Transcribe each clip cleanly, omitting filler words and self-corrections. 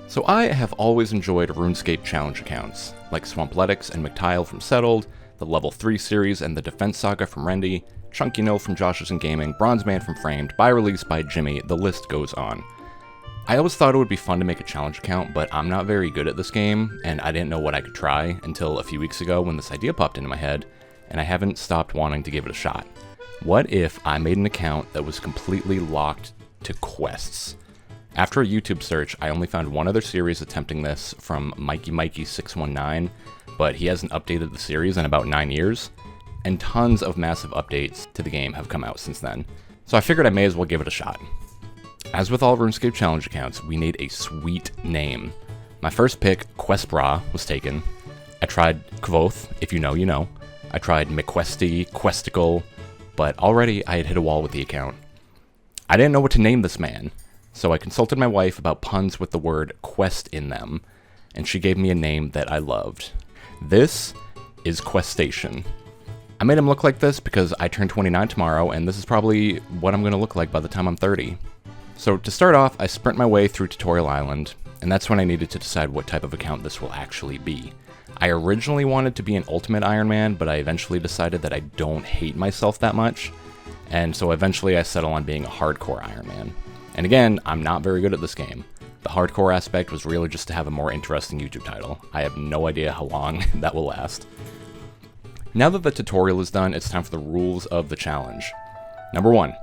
So I have always enjoyed RuneScape challenge accounts, like Swampletics and McTile from Settled, the Level 3 series and the Defense Saga from Rendy, Chunky No from Josh's in Gaming, Bronzeman from Framed, By Release by Jimmy, the list goes on. I always thought it would be fun to make a challenge account, but I'm not very good at this game, and I didn't know what I could try until a few weeks ago when this idea popped into my head, and I haven't stopped wanting to give it a shot. What if I made an account that was completely locked to quests? After a YouTube search, I only found one other series attempting this from Mikey619, but he hasn't updated the series in about 9 years, and tons of massive updates to the game have come out since then. So I figured I may as well give it a shot. As with all RuneScape challenge accounts, we need a sweet name. My first pick, Questbra, was taken. I tried Kvoth, if you know, you know. I tried McQuesty, Questicle, but already I had hit a wall with the account. I didn't know what to name this man, so I consulted my wife about puns with the word quest in them, and she gave me a name that I loved. This is Questation. I made him look like this because I turn 29 tomorrow, and this is probably what I'm going to look like by the time I'm 30. So to start off, I sprint my way through Tutorial Island, and that's when I needed to decide what type of account this will actually be. I originally wanted to be an Ultimate Iron Man, but I eventually decided that I don't hate myself that much, and so eventually I settled on being a Hardcore Iron Man. And again, I'm not very good at this game. The hardcore aspect was really just to have a more interesting YouTube title. I have no idea how long that will last. Now that the tutorial is done, it's time for the rules of the challenge. Number 1.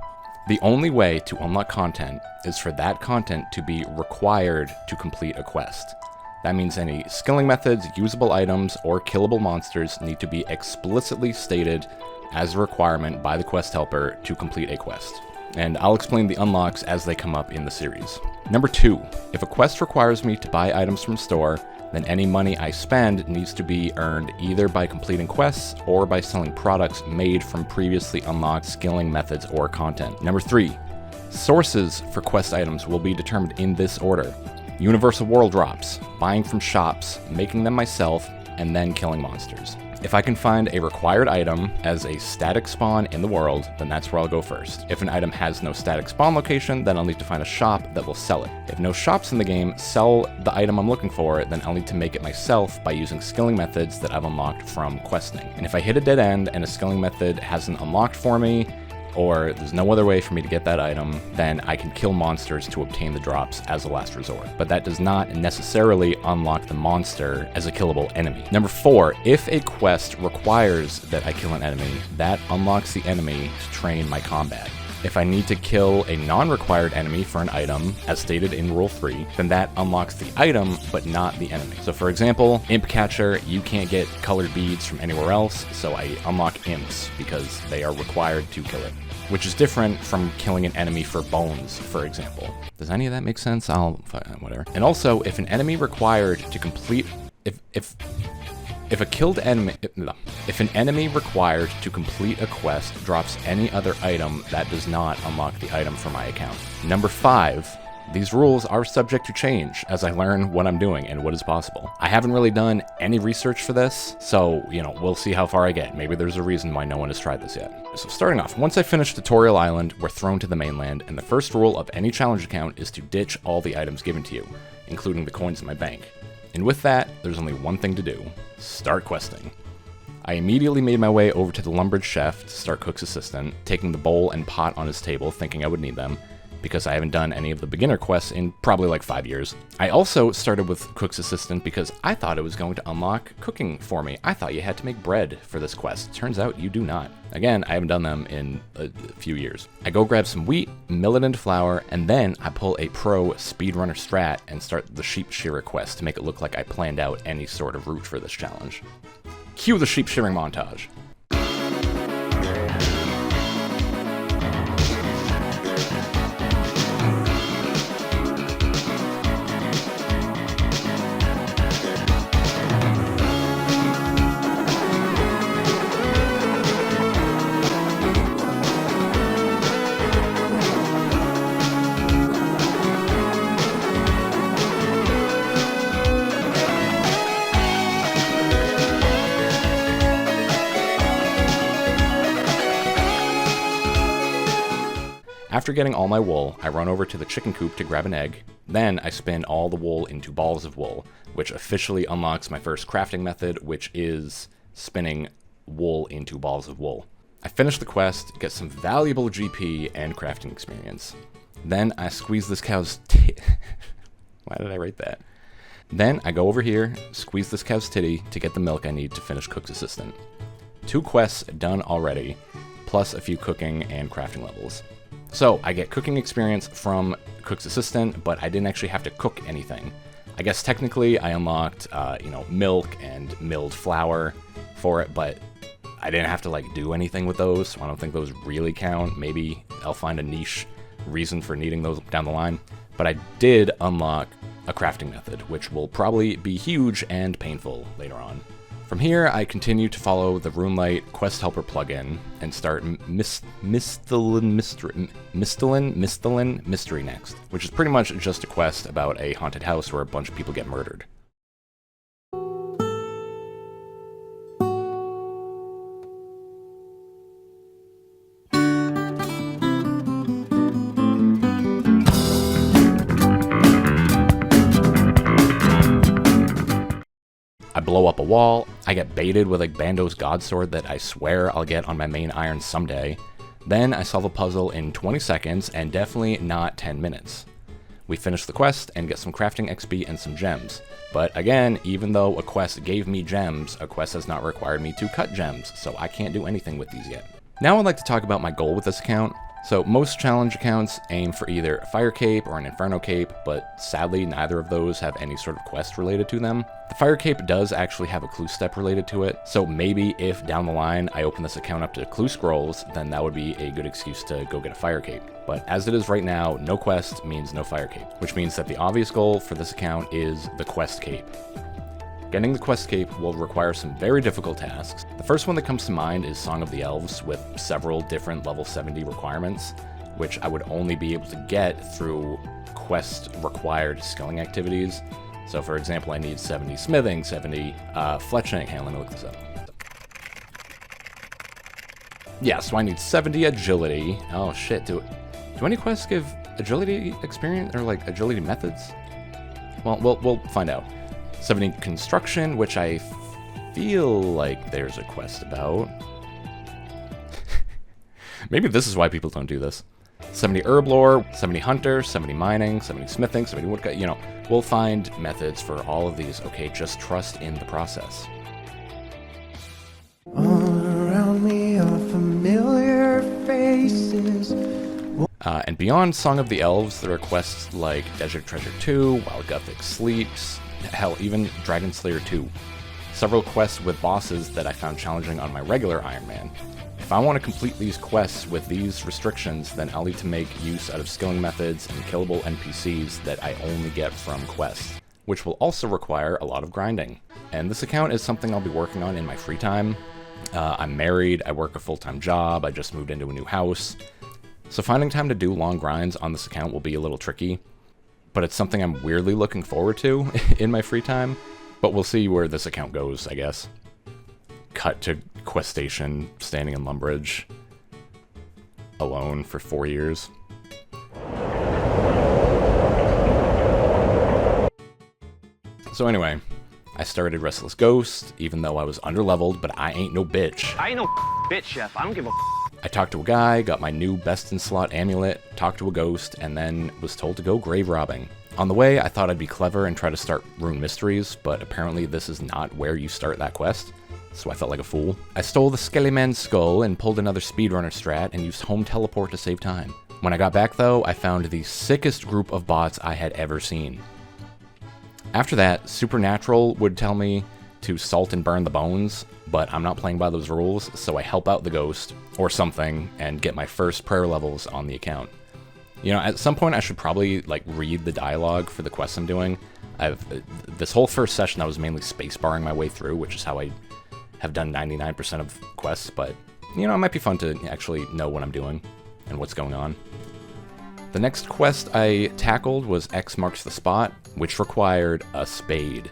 The only way to unlock content is for that content to be required to complete a quest. That means any skilling methods, usable items, or killable monsters need to be explicitly stated as a requirement by the quest helper to complete a quest. And I'll explain the unlocks as they come up in the series. Number 2, if a quest requires me to buy items from a store, then any money I spend needs to be earned either by completing quests or by selling products made from previously unlocked skilling methods or content. Number 3, sources for quest items will be determined in this order: Universal World Drops, buying from shops, making them myself, and then killing monsters. If I can find a required item as a static spawn in the world, then that's where I'll go first. If an item has no static spawn location, then I'll need to find a shop that will sell it. If no shops in the game sell the item I'm looking for, then I'll need to make it myself by using skilling methods that I've unlocked from questing. And if I hit a dead end and a skilling method hasn't unlocked for me, or there's no other way for me to get that item, then I can kill monsters to obtain the drops as a last resort. But that does not necessarily unlock the monster as a killable enemy. Number 4, if a quest requires that I kill an enemy, that unlocks the enemy to train my combat. If I need to kill a non-required enemy for an item, as stated in Rule 3, then that unlocks the item, but not the enemy. So for example, Imp Catcher, you can't get colored beads from anywhere else, so I unlock imps because they are required to kill it, which is different from killing an enemy for bones, for example. Does any of that make sense? Whatever. And also, if an enemy required to complete, if an enemy required to complete a quest drops any other item, that does not unlock the item for my account. Number 5, these rules are subject to change as I learn what I'm doing and what is possible. I haven't really done any research for this, so, we'll see how far I get. Maybe there's a reason why no one has tried this yet. So starting off, once I finish Tutorial Island, we're thrown to the mainland, and the first rule of any challenge account is to ditch all the items given to you, including the coins in my bank. And with that, there's only one thing to do: start questing. I immediately made my way over to the Lumbered Chef to start Cook's assistant, taking the bowl and pot on his table, thinking I would need them, because I haven't done any of the beginner quests in probably like 5 years. I also started with Cook's assistant because I thought it was going to unlock cooking for me. I thought you had to make bread for this quest. Turns out you do not. Again, I haven't done them in a few years. I go grab some wheat, mill it into flour, and then I pull a pro speedrunner strat and start the sheep shearer quest to make it look like I planned out any sort of route for this challenge. Cue the sheep shearing montage. After getting all my wool, I run over to the chicken coop to grab an egg. Then I spin all the wool into balls of wool, which officially unlocks my first crafting method, which is spinning wool into balls of wool. I finish the quest, get some valuable GP and crafting experience. Then I squeeze this cow's Why did I write that? Then I go over here, squeeze this cow's titty to get the milk I need to finish Cook's Assistant. 2 quests done already, plus a few cooking and crafting levels. So I get cooking experience from Cook's Assistant, but I didn't actually have to cook anything. I guess technically I unlocked, milk and milled flour for it, but I didn't have to like do anything with those, so I don't think those really count. Maybe I'll find a niche reason for needing those down the line. But I did unlock a crafting method, which will probably be huge and painful later on. From here, I continue to follow the RuneLite Quest Helper plugin and start Mistalin Mystery next, which is pretty much just a quest about a haunted house where a bunch of people get murdered. I blow up a wall, I get baited with like Bando's God Sword that I swear I'll get on my main iron someday. Then I solve a puzzle in 20 seconds and definitely not 10 minutes. We finish the quest and get some crafting XP and some gems. But again, even though a quest gave me gems, a quest has not required me to cut gems, so I can't do anything with these yet. Now I'd like to talk about my goal with this account. So most challenge accounts aim for either a Fire Cape or an Inferno Cape, but sadly neither of those have any sort of quest related to them. The Fire Cape does actually have a clue step related to it, so maybe if down the line I open this account up to clue scrolls, then that would be a good excuse to go get a Fire Cape. But as it is right now, no quest means no Fire Cape, which means that the obvious goal for this account is the Quest Cape. Getting the Quest Cape will require some very difficult tasks. The first one that comes to mind is Song of the Elves, with several different level 70 requirements, which I would only be able to get through quest-required skilling activities. So for example, I need 70 smithing, 70 fletching. Hang on, let me look this up. Yeah, so I need 70 agility. Oh shit, do any quests give agility experience, or like agility methods? Well, we'll find out. 70 construction, which I feel like there's a quest about. Maybe this is why people don't do this. 70 herb lore, 70 hunter, 70 mining, 70 smithing, 70 woodcut, we'll find methods for all of these. Okay, just trust in the process. All around me are familiar faces. And beyond Song of the Elves, there are quests like Desert Treasure 2, Wild Gothic Sleeps, hell, even Dragon Slayer 2. Several quests with bosses that I found challenging on my regular Iron Man. If I want to complete these quests with these restrictions, then I'll need to make use out of skilling methods and killable NPCs that I only get from quests, which will also require a lot of grinding. And this account is something I'll be working on in my free time. I'm married, I work a full-time job, I just moved into a new house. So finding time to do long grinds on this account will be a little tricky, but it's something I'm weirdly looking forward to in my free time. But we'll see where this account goes, I guess. Cut to Quest Station, standing in Lumbridge, alone for 4 years. So anyway, I started Restless Ghost, even though I was underleveled, but I ain't no bitch. I ain't no bitch, Chef. I don't give a I talked to a guy, got my new best in slot amulet, talked to a ghost, and then was told to go grave robbing. On the way, I thought I'd be clever and try to start Rune Mysteries, but apparently this is not where you start that quest, so I felt like a fool. I stole the Skellyman's skull and pulled another speedrunner strat and used home teleport to save time. When I got back though, I found the sickest group of bots I had ever seen. After that, Supernatural would tell me to salt and burn the bones, but I'm not playing by those rules, so I help out the ghost, or something, and get my first prayer levels on the account. At some point I should probably, read the dialogue for the quests I'm doing. This whole first session I was mainly spacebarring my way through, which is how I have done 99% of quests, but, it might be fun to actually know what I'm doing and what's going on. The next quest I tackled was X Marks the Spot, which required a spade.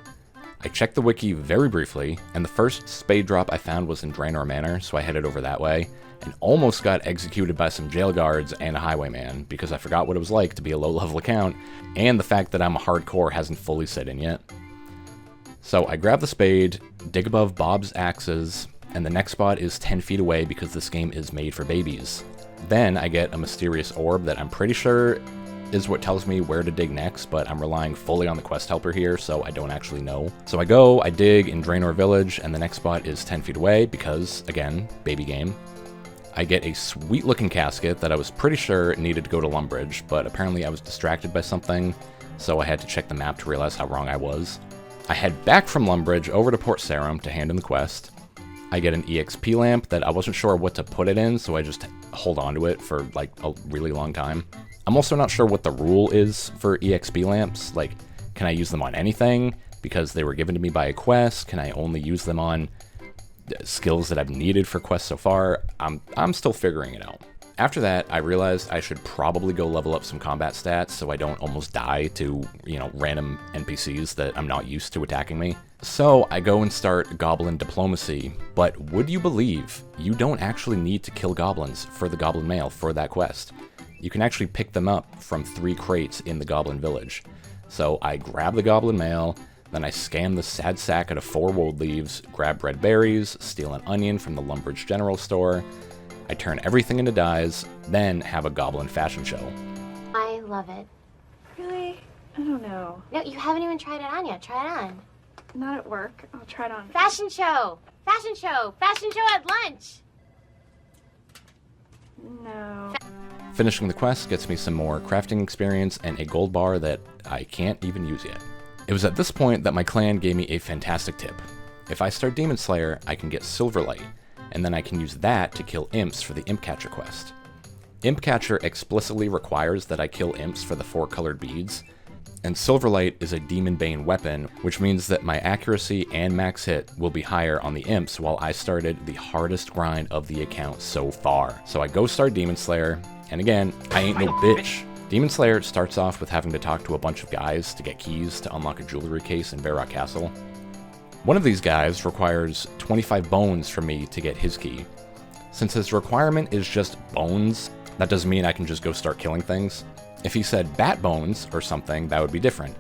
I checked the wiki very briefly, and the first spade drop I found was in Draenor Manor, so I headed over that way, and almost got executed by some jail guards and a highwayman because I forgot what it was like to be a low-level account, and the fact that I'm a hardcore hasn't fully set in yet. So I grab the spade, dig above Bob's axes, and the next spot is 10 feet away because this game is made for babies. Then I get a mysterious orb that I'm pretty sure is what tells me where to dig next, but I'm relying fully on the quest helper here, so I don't actually know. So I dig in Draenor Village, and the next spot is 10 feet away because, again, baby game. I get a sweet looking casket that I was pretty sure needed to go to Lumbridge, but apparently I was distracted by something, so I had to check the map to realize how wrong I was. I head back from Lumbridge over to Port Sarim to hand in the quest. I get an EXP lamp that I wasn't sure what to put it in, so I just hold on to it for like a really long time. I'm also not sure what the rule is for EXP lamps. Like, can I use them on anything? Because they were given to me by a quest. Can I only use them on skills that I've needed for quests so far? I'm still figuring it out. After that, I realized I should probably go level up some combat stats so I don't almost die to, random NPCs that I'm not used to attacking me. So I go and start Goblin Diplomacy, but would you believe you don't actually need to kill goblins for the Goblin Mail for that quest? You can actually pick them up from 3 crates in the Goblin Village. So I grab the Goblin Mail, then I scam the sad sack out of 4 wold leaves, grab red berries, steal an onion from the Lumbridge General Store. I turn everything into dyes, then have a Goblin fashion show. I love it. Really? I don't know. No, you haven't even tried it on yet. Try it on. Not at work. I'll try it on. Fashion show! Fashion show! Fashion show at lunch! No. Finishing the quest gets me some more crafting experience and a gold bar that I can't even use yet. It was at this point that my clan gave me a fantastic tip. If I start Demon Slayer, I can get Silverlight, and then I can use that to kill imps for the Imp Catcher quest. Imp Catcher explicitly requires that I kill imps for the 4 colored beads, and Silverlight is a Demon Bane weapon, which means that my accuracy and max hit will be higher on the imps while I started the hardest grind of the account so far. So I go start Demon Slayer, and again, I ain't no bitch. Demon Slayer starts off with having to talk to a bunch of guys to get keys to unlock a jewelry case in Varrock Castle. One of these guys requires 25 bones from me to get his key. Since his requirement is just bones, that doesn't mean I can just go start killing things. If he said bat bones or something, that would be different.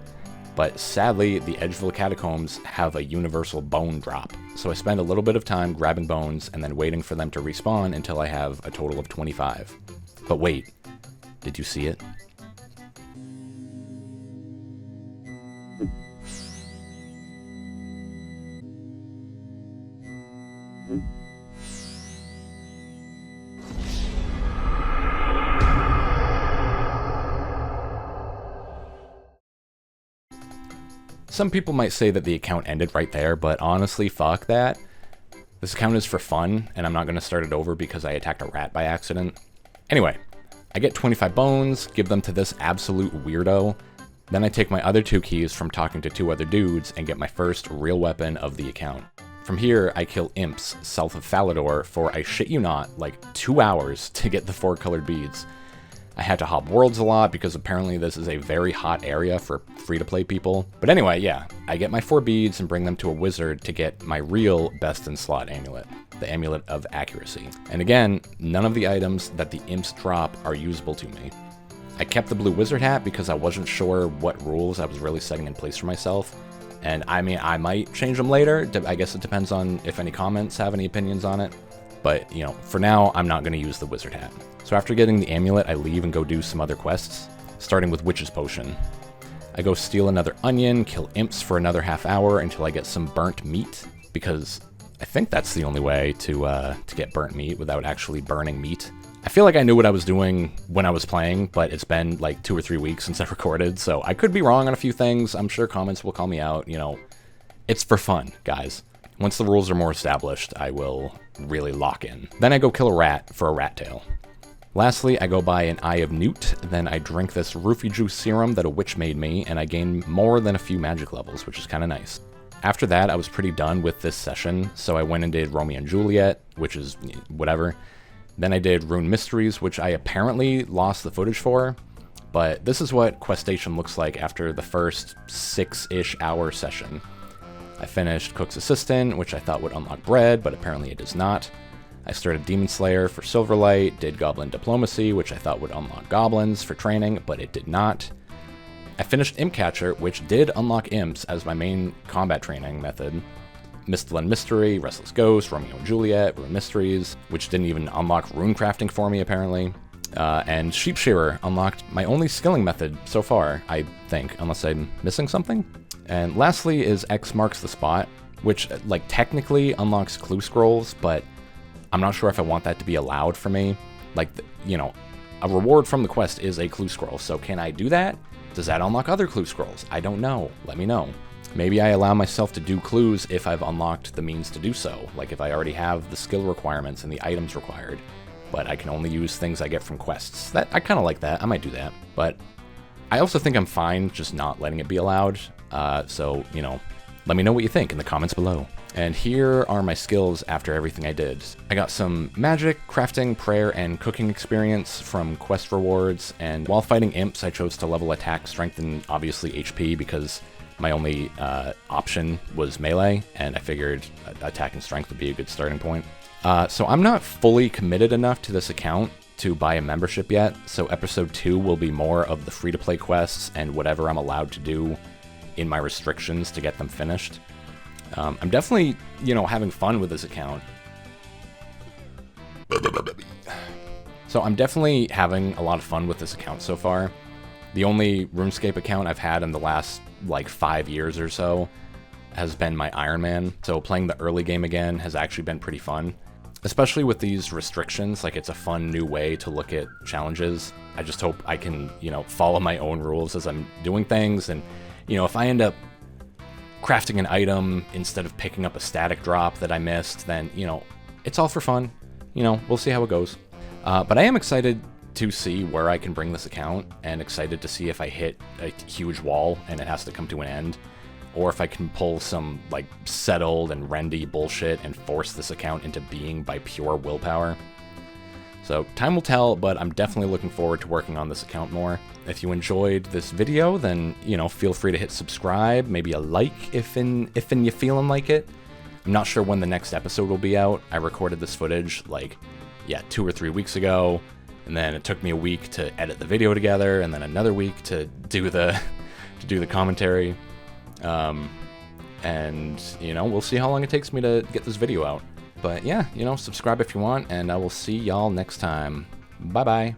But sadly, the Edgeville Catacombs have a universal bone drop. So I spend a little bit of time grabbing bones and then waiting for them to respawn until I have a total of 25. But wait, did you see it? Some people might say that the account ended right there, but honestly, fuck that. This account is for fun, and I'm not going to start it over because I attacked a rat by accident. Anyway, I get 25 bones, give them to this absolute weirdo, then I take my other 2 keys from talking to 2 other dudes and get my first real weapon of the account. From here, I kill imps south of Falador for, I shit you not, like 2 hours to get the 4 colored beads. I had to hop worlds a lot because apparently this is a very hot area for free-to-play people. But anyway, yeah, I get my 4 beads and bring them to a wizard to get my real best-in-slot amulet, the Amulet of Accuracy. And again, none of the items that the imps drop are usable to me. I kept the blue wizard hat because I wasn't sure what rules I was really setting in place for myself. And I mean, I might change them later. I guess it depends on if any comments have any opinions on it. But, for now, I'm not going to use the wizard hat. So after getting the amulet, I leave and go do some other quests, starting with Witch's Potion. I go steal another onion, kill imps for another half hour until I get some burnt meat, because I think that's the only way to get burnt meat without actually burning meat. I feel like I knew what I was doing when I was playing, but it's been like 2 or 3 weeks since I recorded, so I could be wrong on a few things. I'm sure comments will call me out, It's for fun, guys. Once the rules are more established, I will really lock in. Then I go kill a rat for a rat tail. Lastly, I go buy an Eye of Newt, then I drink this roofie juice serum that a witch made me, and I gain more than a few magic levels, which is kind of nice. After that, I was pretty done with this session, so I went and did Romeo and Juliet, which is whatever. Then I did Rune Mysteries, which I apparently lost the footage for, but this is what Questation looks like after the first 6-ish hour session. I finished Cook's Assistant, which I thought would unlock bread, but apparently it does not. I started Demon Slayer for Silverlight, did Goblin Diplomacy, which I thought would unlock goblins for training, but it did not. I finished Imp Catcher, which did unlock imps as my main combat training method. Mistland Mystery, Restless Ghost, Romeo and Juliet, Rune Mysteries, which didn't even unlock rune crafting for me apparently. And Sheep Shearer unlocked my only skilling method so far, I think, unless I'm missing something. And lastly is X Marks the Spot, which like technically unlocks clue scrolls, but I'm not sure if I want that to be allowed for me. Like, you know, a reward from the quest is a clue scroll, so can I do that? Does that unlock other clue scrolls? I don't know. Let me know. Maybe I allow myself to do clues if I've unlocked the means to do so, like if I already have the skill requirements and the items required, but I can only use things I get from quests. That I kind of like that. I might do that. But I also think I'm fine just not letting it be allowed. So, you know, let me know what you think in the comments below. And here are my skills after everything I did. I got some magic, crafting, prayer, and cooking experience from quest rewards, and while fighting imps, I chose to level attack, strength, and obviously HP because my only option was melee, and I figured attack and strength would be a good starting point. So I'm not fully committed enough to this account to buy a membership yet, so episode 2 will be more of the free-to-play quests and whatever I'm allowed to do in my restrictions to get them finished. I'm definitely, you know, having fun with this account. So I'm definitely having a lot of fun with this account so far. The only RuneScape account I've had in the last, like, 5 years or so has been my Iron Man, so playing the early game again has actually been pretty fun. Especially with these restrictions, like, it's a fun new way to look at challenges. I just hope I can, you know, follow my own rules as I'm doing things, and, you know, if I end up crafting an item instead of picking up a static drop that I missed, then, you know, it's all for fun. You know, we'll see how it goes. But I am excited to see where I can bring this account, and excited to see if I hit a huge wall and it has to come to an end, or if I can pull some, like, settled and rendy bullshit and force this account into being by pure willpower. So time will tell, but I'm definitely looking forward to working on this account more. If you enjoyed this video, then, you know, feel free to hit subscribe, maybe a like if you feeling like it. I'm not sure when the next episode will be out. I recorded this footage like, yeah, 2 or 3 weeks ago, and then it took me a week to edit the video together, and then another week to do the commentary. And, you know, we'll see how long it takes me to get this video out. But yeah, you know, subscribe if you want, and I will see y'all next time. Bye-bye.